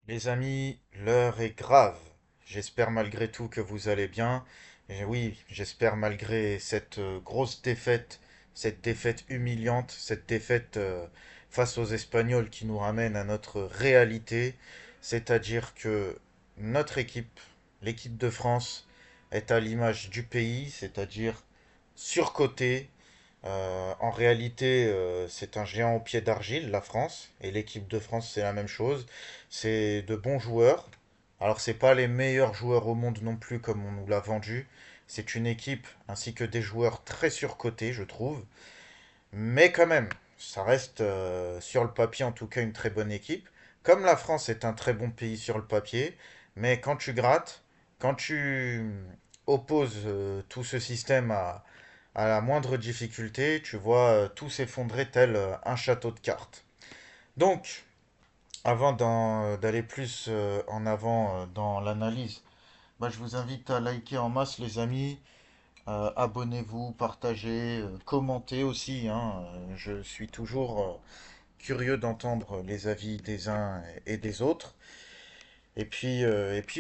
Les amis, l'heure est grave. J'espère malgré tout que vous allez bien. Et oui, j'espère malgré cette grosse défaite, cette défaite humiliante, cette défaite face aux Espagnols qui nous ramène à notre réalité, c'est-à-dire que notre équipe, l'équipe de France, est à l'image du pays, c'est-à-dire surcotée. En réalité, c'est un géant au pied d'argile, la France, et l'équipe de France, c'est la même chose. C'est de bons joueurs. Alors, c'est pas les meilleurs joueurs au monde non plus, comme on nous l'a vendu. C'est une équipe ainsi que des joueurs très surcotés, je trouve. Mais quand même, ça reste sur le papier en tout cas une très bonne équipe. Comme la France est un très bon pays sur le papier, mais quand tu grattes, quand tu opposes tout ce système à la moindre difficulté, tu vois tout s'effondrer tel un château de cartes. Donc, avant d'aller plus en avant dans l'analyse, bah, je vous invite à liker en masse les amis. Abonnez-vous, partagez, commentez aussi, hein. Je suis toujours curieux d'entendre les avis des uns et des autres. Et puis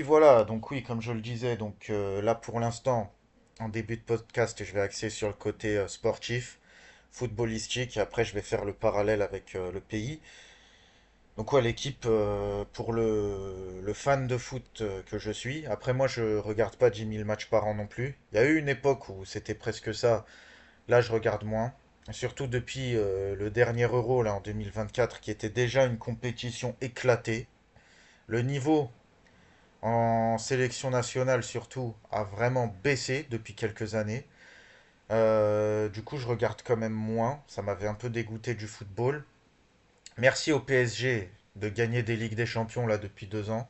voilà, donc oui, comme je le disais, donc là pour l'instant, en début de podcast, je vais axer sur le côté sportif, footballistique, et après je vais faire le parallèle avec le pays. Donc ouais, l'équipe, pour le fan de foot que je suis, après moi je regarde pas 10 000 matchs par an non plus. Il y a eu une époque où c'était presque ça, là je regarde moins. Surtout depuis le dernier Euro là en 2024 qui était déjà une compétition éclatée. Le niveau en sélection nationale surtout a vraiment baissé depuis quelques années. Du coup, je regarde quand même moins. Ça m'avait un peu dégoûté du football. Merci au PSG de gagner des Ligues des Champions là depuis 2 ans.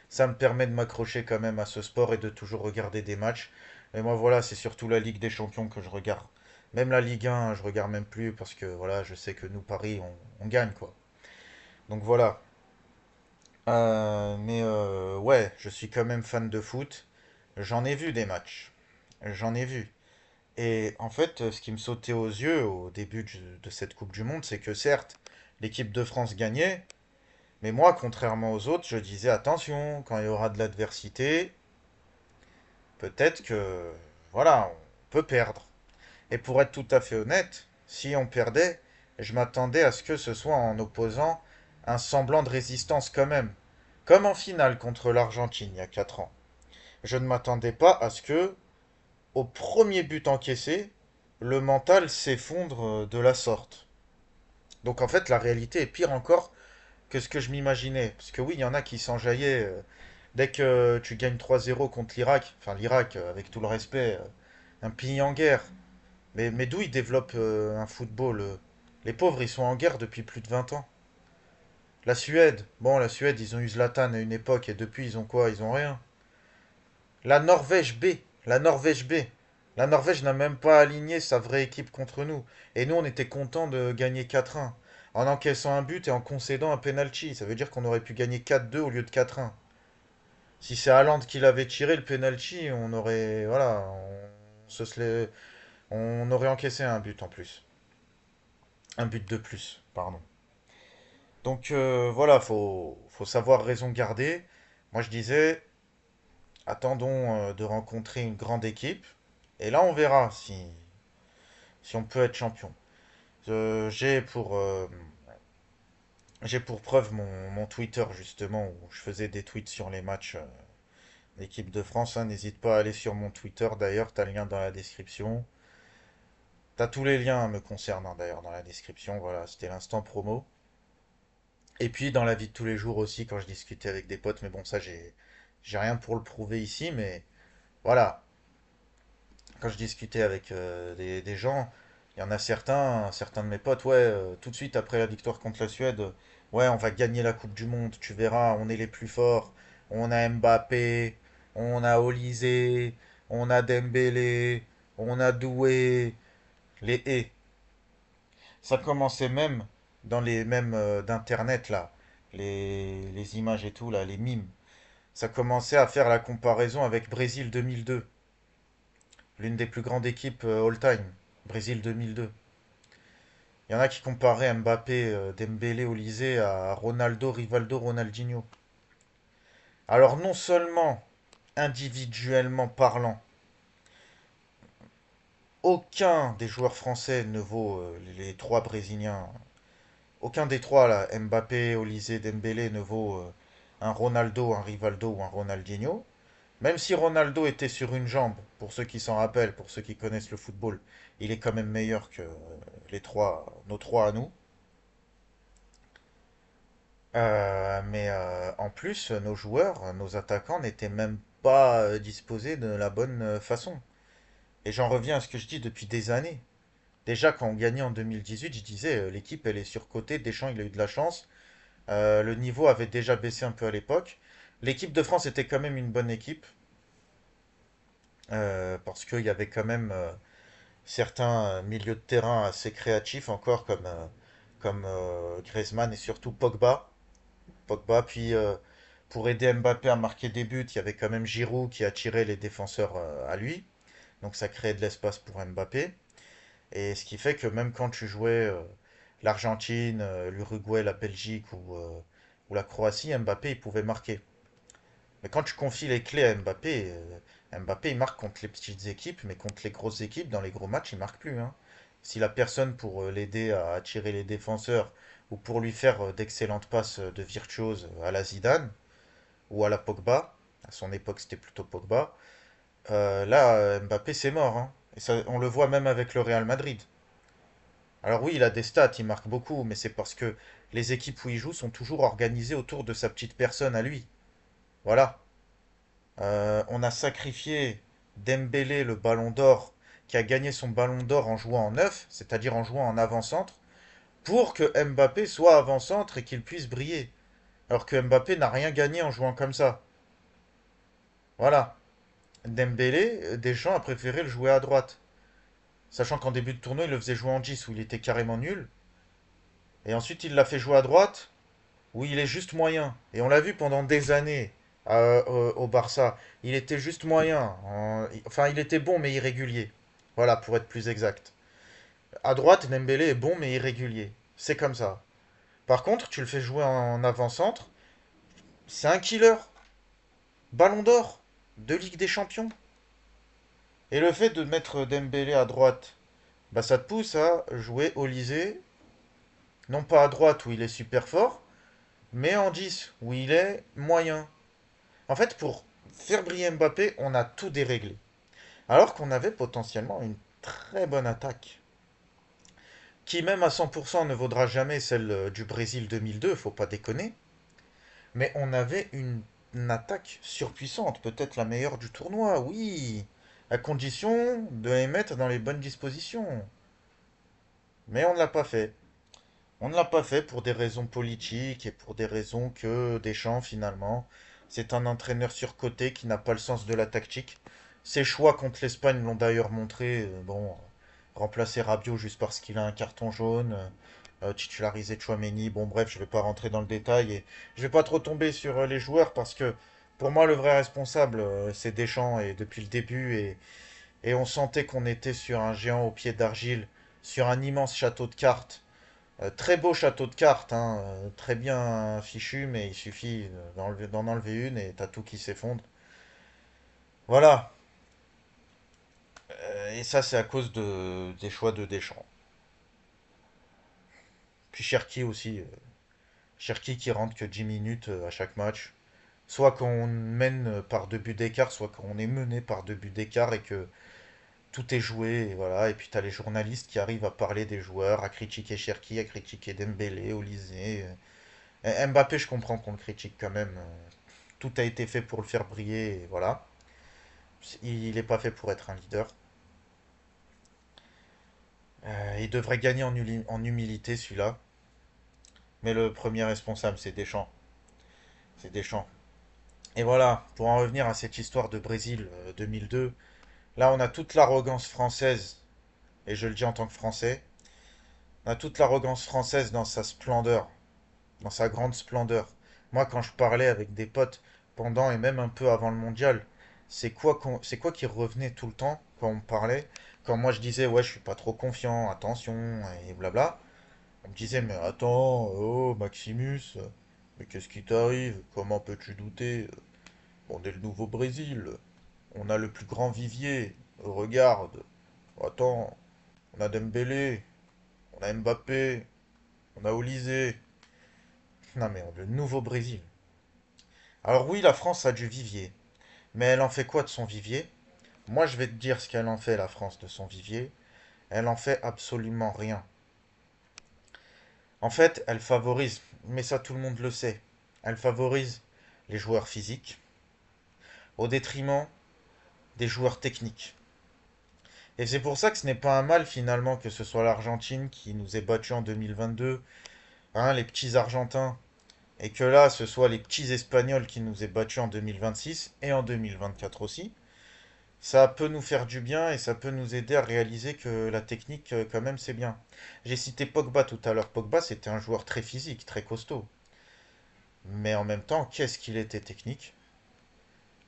Ça me permet de m'accrocher quand même à ce sport et de toujours regarder des matchs. Et moi voilà, c'est surtout la Ligue des Champions que je regarde. Même la Ligue 1, je regarde même plus parce que voilà, je sais que nous, Paris, on gagne quoi. Donc voilà. Mais ouais, je suis quand même fan de foot. J'en ai vu des matchs. J'en ai vu. Et en fait, ce qui me sautait aux yeux au début de cette Coupe du Monde, c'est que certes, l'équipe de France gagnait, mais moi, contrairement aux autres, je disais attention, quand il y aura de l'adversité, peut-être que, voilà, on peut perdre. Et pour être tout à fait honnête, si on perdait, je m'attendais à ce que ce soit en opposant un semblant de résistance quand même. Comme en finale contre l'Argentine il y a 4 ans. Je ne m'attendais pas à ce que, au premier but encaissé, le mental s'effondre de la sorte. Donc en fait, la réalité est pire encore que ce que je m'imaginais. Parce que oui, il y en a qui s'enjaillaient. Dès que tu gagnes 3-0 contre l'Irak, enfin l'Irak, avec tout le respect, un pays en guerre. Mais d'où ils développent un football Les pauvres, ils sont en guerre depuis plus de 20 ans. La Suède, bon, la Suède, ils ont eu Zlatan à une époque, et depuis, ils ont quoi? Ils ont rien. La Norvège B. La Norvège B. La Norvège n'a même pas aligné sa vraie équipe contre nous. Et nous, on était contents de gagner 4-1. En encaissant un but et en concédant un penalty. Ça veut dire qu'on aurait pu gagner 4-2 au lieu de 4-1. Si c'est Haaland qui l'avait tiré, le penalty, on aurait. Voilà. On aurait encaissé un but en plus. Un but de plus, pardon. Donc voilà, faut savoir raison garder. Moi je disais, attendons de rencontrer une grande équipe. Et là on verra si on peut être champion. Euh, j'ai pour, euh, j'ai pour preuve mon Twitter justement où je faisais des tweets sur les matchs d'équipe de France, hein. N'hésite pas à aller sur mon Twitter d'ailleurs, t'as le lien dans la description. T'as tous les liens me concernant d'ailleurs dans la description. Voilà, c'était l'instant promo. Et puis dans la vie de tous les jours aussi quand je discutais avec des potes, mais bon ça j'ai rien pour le prouver ici, mais voilà, quand je discutais avec des gens, il y en a certains de mes potes, ouais, tout de suite après la victoire contre la Suède, ouais, on va gagner la Coupe du Monde, tu verras, on est les plus forts. On a Mbappé, on a Olysée, on a Dembélé, on a Doué, les et. Ça commençait même dans les mêmes d'internet là, les images et tout là, les mimes. Ça commençait à faire la comparaison avec Brésil 2002, l'une des plus grandes équipes all-time. Brésil 2002. Il y en a qui comparaient Mbappé, Dembélé, Olysée à Ronaldo, Rivaldo, Ronaldinho. Alors non seulement individuellement parlant, aucun des joueurs français ne vaut les trois Brésiliens. Aucun des trois, là, Mbappé, Olise, Dembélé, ne vaut un Ronaldo, un Rivaldo ou un Ronaldinho. Même si Ronaldo était sur une jambe, pour ceux qui s'en rappellent, pour ceux qui connaissent le football, il est quand même meilleur que les trois, nos trois à nous. Mais en plus, nos joueurs, nos attaquants n'étaient même pas disposés de la bonne façon. Et j'en reviens à ce que je dis depuis des années. Déjà, quand on gagnait en 2018, je disais, l'équipe, elle est surcotée. Deschamps, il a eu de la chance. Le niveau avait déjà baissé un peu à l'époque. L'équipe de France était quand même une bonne équipe. Parce qu'il y avait quand même certains milieux de terrain assez créatifs encore, comme Griezmann et surtout Pogba. Pogba, puis pour aider Mbappé à marquer des buts, il y avait quand même Giroud qui attirait les défenseurs à lui. Donc ça créait de l'espace pour Mbappé. Et ce qui fait que même quand tu jouais l'Argentine, l'Uruguay, la Belgique ou la Croatie, Mbappé il pouvait marquer. Mais quand tu confies les clés à Mbappé, Mbappé il marque contre les petites équipes, mais contre les grosses équipes, dans les gros matchs, il marque plus, hein. S'il a personne pour l'aider à attirer les défenseurs ou pour lui faire d'excellentes passes de virtuose à la Zidane ou à la Pogba, à son époque c'était plutôt Pogba, là Mbappé c'est mort, hein. Et ça, on le voit même avec le Real Madrid. Alors oui, il a des stats, il marque beaucoup, mais c'est parce que les équipes où il joue sont toujours organisées autour de sa petite personne à lui. Voilà. On a sacrifié Dembélé, le ballon d'or, qui a gagné son ballon d'or en jouant en neuf, c'est-à-dire en jouant en avant-centre, pour que Mbappé soit avant-centre et qu'il puisse briller. Alors que Mbappé n'a rien gagné en jouant comme ça. Voilà. Dembélé, Deschamps a préféré le jouer à droite. Sachant qu'en début de tournoi, il le faisait jouer en 10 où il était carrément nul. Et ensuite, il l'a fait jouer à droite où il est juste moyen. Et on l'a vu pendant des années au Barça. Il était juste moyen. Enfin, il était bon mais irrégulier. Voilà, pour être plus exact. À droite, Dembélé est bon mais irrégulier. C'est comme ça. Par contre, tu le fais jouer en avant-centre, c'est un killer. Ballon d'or de Ligue des Champions. Et le fait de mettre Dembélé à droite, bah ça te pousse à jouer Olysée, non pas à droite où il est super fort, mais en 10 où il est moyen. En fait, pour faire briller Mbappé, on a tout déréglé. Alors qu'on avait potentiellement une très bonne attaque, qui même à 100% ne vaudra jamais celle du Brésil 2002, faut pas déconner. Mais on avait une attaque surpuissante, peut-être la meilleure du tournoi, oui, à condition de les mettre dans les bonnes dispositions. Mais on ne l'a pas fait. On ne l'a pas fait pour des raisons politiques et pour des raisons que Deschamps, finalement, c'est un entraîneur surcoté qui n'a pas le sens de la tactique. Ses choix contre l'Espagne l'ont d'ailleurs montré. Bon, remplacer Rabiot juste parce qu'il a un carton jaune, titulariser Tchouaméni. Bon, bref, je ne vais pas rentrer dans le détail et je vais pas trop tomber sur les joueurs parce que pour moi, le vrai responsable, c'est Deschamps et depuis le début. Et on sentait qu'on était sur un géant au pied d'argile, sur un immense château de cartes. Très beau château de cartes, hein, très bien fichu, mais il suffit d'en enlever une et t'as tout qui s'effondre. Voilà. Et ça, c'est à cause des choix de Deschamps. Puis Cherki aussi. Cherki qui rentre que 10 minutes à chaque match. Soit qu'on mène par 2 buts d'écart, soit qu'on est mené par 2 buts d'écart et que tout est joué. Et voilà. Et puis t'as les journalistes qui arrivent à parler des joueurs, à critiquer Cherki, à critiquer Dembélé, Olise. Mbappé, je comprends qu'on le critique quand même. Tout a été fait pour le faire briller, et voilà. Il n'est pas fait pour être un leader. Il devrait gagner en humilité, celui-là. Mais le premier responsable, c'est Deschamps. C'est Deschamps. Et voilà, pour en revenir à cette histoire de Brésil 2002, là on a toute l'arrogance française, et je le dis en tant que Français, on a toute l'arrogance française dans sa splendeur, dans sa grande splendeur. Moi, quand je parlais avec des potes pendant et même un peu avant le mondial, c'est quoi qui revenait tout le temps quand on me parlait? Quand moi je disais, ouais, je suis pas trop confiant, attention, et blabla. On me disait, mais attends, oh, Maximus, mais qu'est-ce qui t'arrive? Comment peux-tu douter? On est le nouveau Brésil. On a le plus grand vivier. Regarde. Attends. On a Dembélé. On a Mbappé. On a Olysée. Non mais le nouveau Brésil. Alors oui, la France a du vivier. Mais elle en fait quoi de son vivier? Moi, je vais te dire ce qu'elle en fait, la France, de son vivier. Elle en fait absolument rien. En fait, elle favorise, mais ça tout le monde le sait, elle favorise les joueurs physiques au détriment des joueurs techniques. Et c'est pour ça que ce n'est pas un mal finalement que ce soit l'Argentine qui nous ait battus en 2022, hein, les petits Argentins, et que là ce soit les petits Espagnols qui nous aient battus en 2026 et en 2024 aussi. Ça peut nous faire du bien et ça peut nous aider à réaliser que la technique, quand même, c'est bien. J'ai cité Pogba tout à l'heure. Pogba, c'était un joueur très physique, très costaud. Mais en même temps, qu'est-ce qu'il était technique?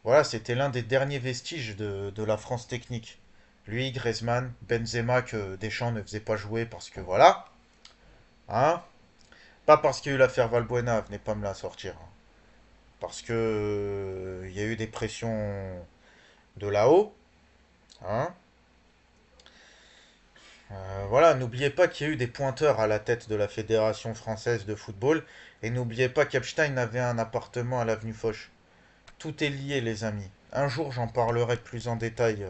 Voilà, c'était l'un des derniers vestiges de la France technique. Lui, Griezmann, Benzema que Deschamps ne faisait pas jouer parce que voilà, hein? Pas parce qu'il y a eu l'affaire Valbuena, venez pas me la sortir, hein. Parce que il y a eu des pressions de là-haut, hein? Voilà, n'oubliez pas qu'il y a eu des pointeurs à la tête de la Fédération française de football et n'oubliez pas qu'Epstein avait un appartement à l'avenue Foch. Tout est lié, les amis. Un jour, j'en parlerai plus en détail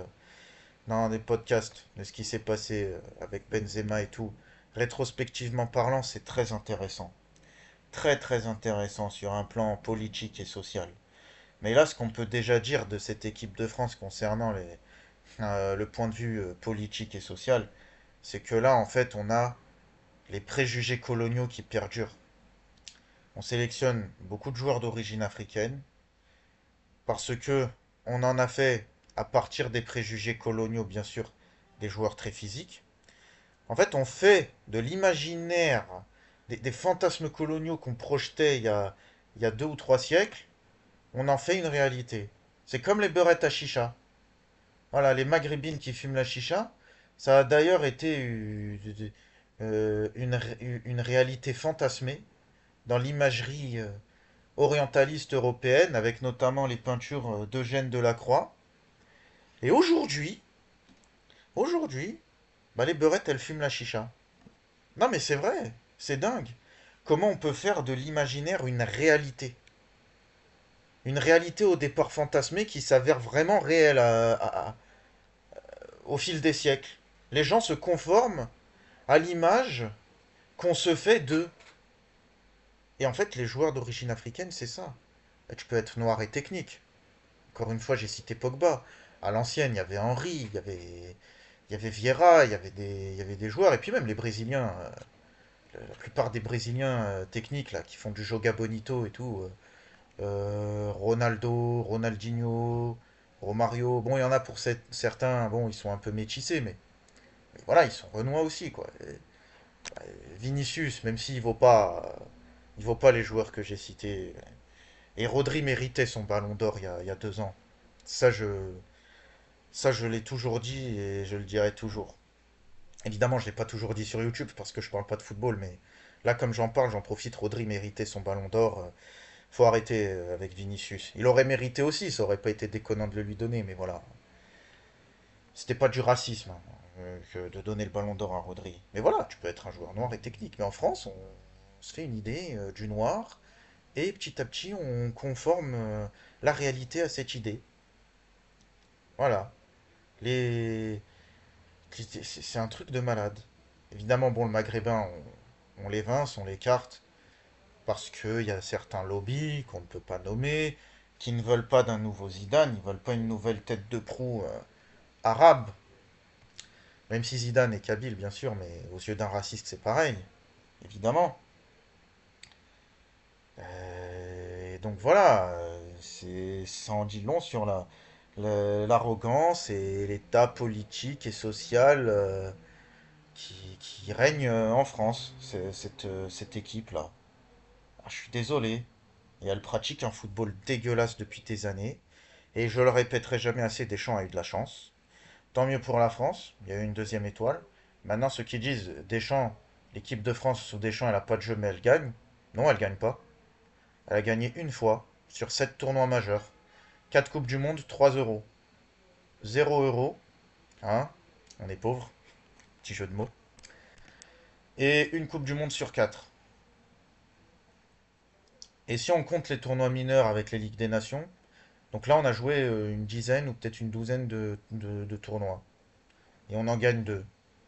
dans des podcasts de ce qui s'est passé avec Benzema et tout. Rétrospectivement parlant, c'est très intéressant. Très très intéressant sur un plan politique et social. Mais là, ce qu'on peut déjà dire de cette équipe de France concernant le point de vue politique et social, c'est que là, en fait, on a les préjugés coloniaux qui perdurent. On sélectionne beaucoup de joueurs d'origine africaine parce que on en a fait, à partir des préjugés coloniaux, bien sûr, des joueurs très physiques. En fait, on fait de l'imaginaire, des fantasmes coloniaux qu'on projetait il y a 2 ou 3 siècles, on en fait une réalité. C'est comme les beurettes à chicha. Voilà, les maghrébines qui fument la chicha, ça a d'ailleurs été une réalité fantasmée dans l'imagerie orientaliste européenne, avec notamment les peintures d'Eugène Delacroix. Et aujourd'hui, bah les beurettes, elles fument la chicha. Non mais c'est vrai, c'est dingue. Comment on peut faire de l'imaginaire une réalité? Une réalité au départ fantasmée qui s'avère vraiment réelle au fil des siècles. Les gens se conforment à l'image qu'on se fait d'eux. Et en fait, les joueurs d'origine africaine, c'est ça. Tu peux être noir et technique. Encore une fois, j'ai cité Pogba. À l'ancienne, il y avait Henry, il y avait Vieira, il y avait des joueurs. Et puis même les Brésiliens, la plupart des Brésiliens techniques là, qui font du Joga Bonito et tout. Ronaldo, Ronaldinho, Romario. Bon, il y en a pour certains, bon, ils sont un peu métissés, mais voilà, ils sont renois aussi, quoi. Vinicius, même s'il vaut pas les joueurs que j'ai cités. Et Rodri méritait son ballon d'or il y a 2 ans. Ça, je l'ai toujours dit et je le dirai toujours. Évidemment, je ne l'ai pas toujours dit sur YouTube parce que je parle pas de football, mais là, comme j'en parle, j'en profite. Rodri méritait son ballon d'or. Faut arrêter avec Vinicius. Il aurait mérité aussi, ça aurait pas été déconnant de le lui donner, mais voilà. C'était pas du racisme, hein, que de donner le ballon d'or à Rodri. Mais voilà, tu peux être un joueur noir et technique. Mais en France, on se fait une idée du noir, et petit à petit, on conforme la réalité à cette idée. Voilà. Les... C'est un truc de malade. Évidemment, bon, le maghrébin, on les vince, on l'écarte, parce qu'il y a certains lobbies qu'on ne peut pas nommer, qui ne veulent pas d'un nouveau Zidane, ils veulent pas une nouvelle tête de proue arabe, même si Zidane est kabyle, bien sûr, mais aux yeux d'un raciste, c'est pareil, évidemment. Et donc voilà, ça en dit long sur l'arrogance et l'état politique et social qui règne en France, cette équipe-là. Ah, je suis désolé. Et elle pratique un football dégueulasse depuis des années. Et je le répéterai jamais assez, Deschamps a eu de la chance. Tant mieux pour la France, il y a eu une deuxième étoile. Maintenant, ceux qui disent Deschamps, l'équipe de France sous Deschamps, elle a pas de jeu, mais elle gagne. Non, elle gagne pas. Elle a gagné une fois sur 7 tournois majeurs. 4 Coupes du Monde, 3 euros. 0 euros, hein, on est pauvre, petit jeu de mots. Et une Coupe du Monde sur 4. Et si on compte les tournois mineurs avec les Ligues des Nations, donc là on a joué une dizaine ou peut-être une douzaine de tournois. Et on en gagne deux.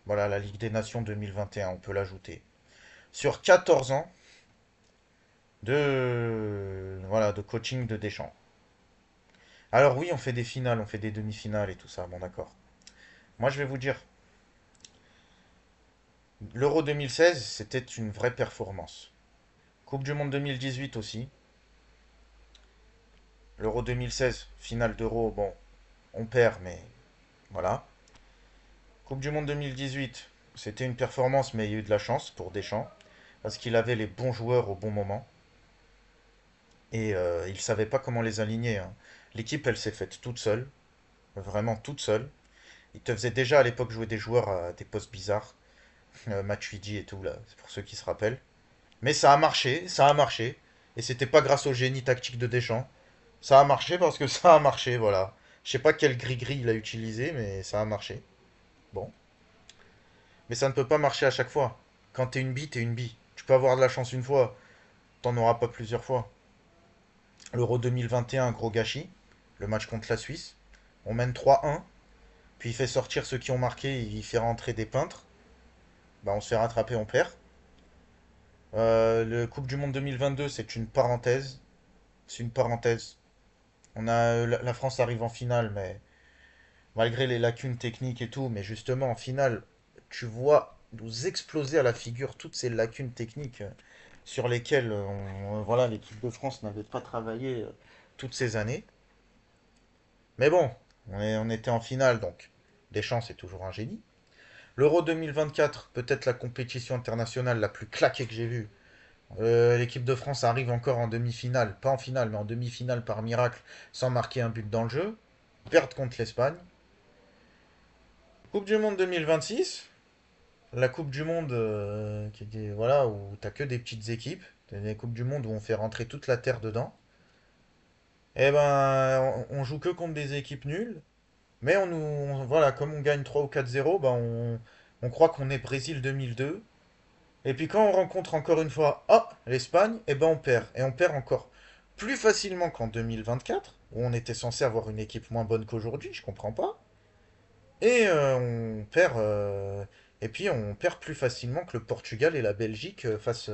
Voilà, la Ligue des Nations 2021, on peut l'ajouter. Sur 14 ans voilà, de coaching de Deschamps. Alors oui, on fait des finales, on fait des demi-finales et tout ça, bon d'accord. Moi je vais vous dire, l'Euro 2016, c'était une vraie performance. Coupe du Monde 2018 aussi. L'Euro 2016, finale d'Euro, bon, on perd, mais voilà. Coupe du Monde 2018, c'était une performance, mais il y a eu de la chance pour Deschamps, parce qu'il avait les bons joueurs au bon moment, et il ne savait pas comment les aligner, hein. L'équipe, elle s'est faite toute seule, vraiment toute seule. Il te faisait déjà à l'époque jouer des joueurs à des postes bizarres, Matuidi et tout, là, c'est pour ceux qui se rappellent. Mais ça a marché, ça a marché, et c'était pas grâce au génie tactique de Deschamps. Ça a marché parce que ça a marché, voilà. Je sais pas quel gris-gris il a utilisé, mais ça a marché. Bon. Mais ça ne peut pas marcher à chaque fois. Quand t'es une bille, t'es une bille. Tu peux avoir de la chance une fois, t'en auras pas plusieurs fois. L'Euro 2021, gros gâchis. Le match contre la Suisse. On mène 3-1. Puis il fait sortir ceux qui ont marqué, il fait rentrer des peintres. Bah on se fait rattraper, on perd. Le Coupe du Monde 2022, c'est une parenthèse. C'est une parenthèse. La France arrive en finale, mais malgré les lacunes techniques et tout, mais justement en finale, tu vois nous exploser à la figure toutes ces lacunes techniques sur lesquelles voilà, l'équipe de France n'avait pas travaillé toutes ces années. Mais bon, on était en finale, donc Deschamps, c'est toujours un génie. L'Euro 2024, peut-être la compétition internationale la plus claquée que j'ai vue. L'équipe de France arrive encore en demi-finale, pas en finale, mais en demi-finale par miracle, sans marquer un but dans le jeu. Perdre contre l'Espagne. Coupe du Monde 2026, la Coupe du Monde voilà, où t'as que des petites équipes. T'as des Coupes du Monde où on fait rentrer toute la terre dedans. Eh ben, on joue que contre des équipes nulles. Mais voilà, comme on gagne 3 ou 4-0, ben on croit qu'on est Brésil 2002. Et puis quand on rencontre encore une fois, l'Espagne, eh ben on perd. Et on perd encore plus facilement qu'en 2024, où on était censé avoir une équipe moins bonne qu'aujourd'hui, je comprends pas. Et on perd. Et puis on perd plus facilement que le Portugal et la Belgique face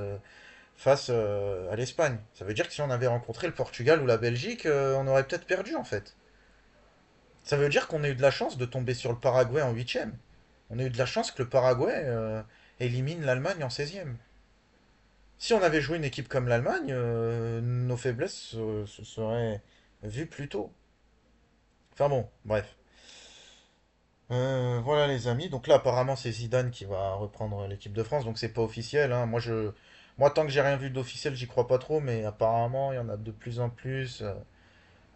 à l'Espagne. Ça veut dire que si on avait rencontré le Portugal ou la Belgique, on aurait peut-être perdu en fait. Ça veut dire qu'on a eu de la chance de tomber sur le Paraguay en huitième. On a eu de la chance que le Paraguay élimine l'Allemagne en 16e. Si on avait joué une équipe comme l'Allemagne, nos faiblesses se seraient vues plus tôt. Enfin bon, bref. Voilà les amis. Donc là, apparemment, c'est Zidane qui va reprendre l'équipe de France. Donc c'est pas officiel, hein. Moi, tant que j'ai rien vu d'officiel, j'y crois pas trop. Mais apparemment, il y en a de plus en plus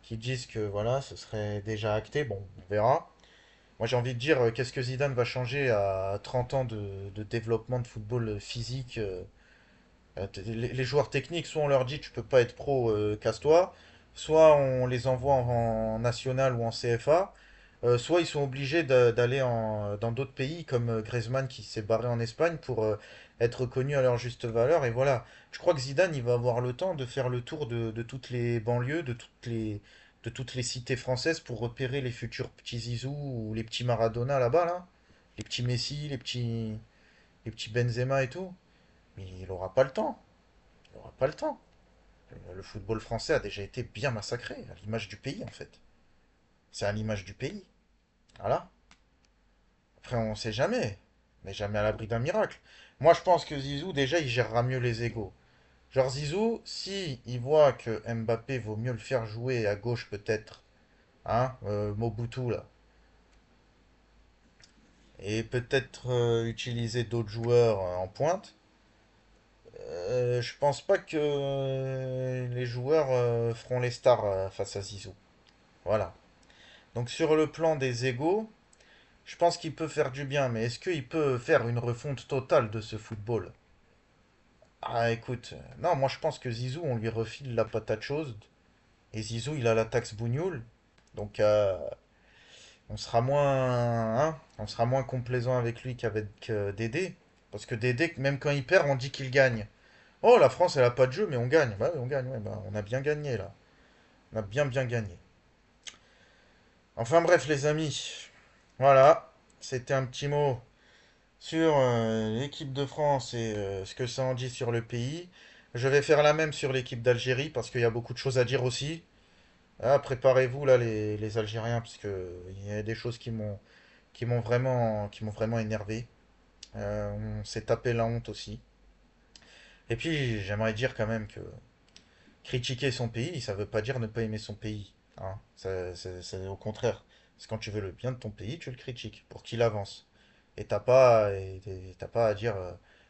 qui disent que voilà, ce serait déjà acté. Bon, on verra. Moi, j'ai envie de dire, qu'est-ce que Zidane va changer à 30 ans de développement de football physique les joueurs techniques, soit on leur dit tu peux pas être pro, casse-toi, soit on les envoie en national ou en CFA, soit ils sont obligés d'aller dans d'autres pays comme Griezmann qui s'est barré en Espagne pour être reconnu à leur juste valeur. Et voilà, je crois que Zidane il va avoir le temps de faire le tour de toutes les banlieues, de toutes les cités françaises pour repérer les futurs petits Zizou ou les petits Maradona là-bas là, les petits Messi, les petits Benzema et tout. Mais il aura pas le temps. Il n'aura pas le temps. Le football français a déjà été bien massacré, à l'image du pays en fait. C'est à l'image du pays. Voilà. Après, on sait jamais. Mais jamais à l'abri d'un miracle. Moi, je pense que Zizou, déjà, il gérera mieux les égos. Genre Zizou, si il voit que Mbappé vaut mieux le faire jouer à gauche peut-être, hein, Mobutu là, et peut-être utiliser d'autres joueurs en pointe, je pense pas que les joueurs feront les stars face à Zizou. Voilà. Donc sur le plan des égos, je pense qu'il peut faire du bien, mais est-ce qu'il peut faire une refonte totale de ce football? Ah écoute, non, moi je pense que Zizou, on lui refile la patate chaude Et Zizou, il a la taxe bougnoule. Donc, on sera on sera moins complaisant avec lui qu'avec Dédé. Parce que Dédé, même quand il perd, on dit qu'il gagne. Oh, la France, elle a pas de jeu, mais on gagne. Bah oui, on gagne, ouais, bah, on a bien gagné là. On a bien gagné. Enfin bref, les amis. Voilà. C'était un petit mot sur l'équipe de France et ce que ça en dit sur le pays. Je vais faire la même sur l'équipe d'Algérie parce qu'il y a beaucoup de choses à dire aussi. Ah, préparez-vous là les Algériens parce que il y a des choses qui m'ont vraiment énervé. On s'est tapé la honte aussi. Et puis j'aimerais dire quand même que critiquer son pays, ça veut pas dire ne pas aimer son pays. Hein. C'est au contraire. C'est quand tu veux le bien de ton pays, tu le critiques pour qu'il avance. T'as pas à dire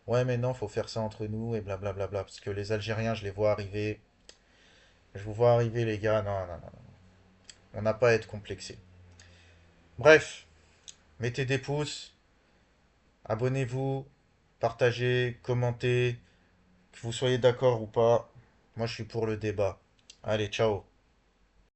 ouais mais non, faut faire ça entre nous et blablabla. Parce que les Algériens, je les vois arriver. Je vous vois arriver les gars, non. On n'a pas à être complexé. Bref, mettez des pouces, abonnez-vous, partagez, commentez, que vous soyez d'accord ou pas. Moi je suis pour le débat. Allez, ciao.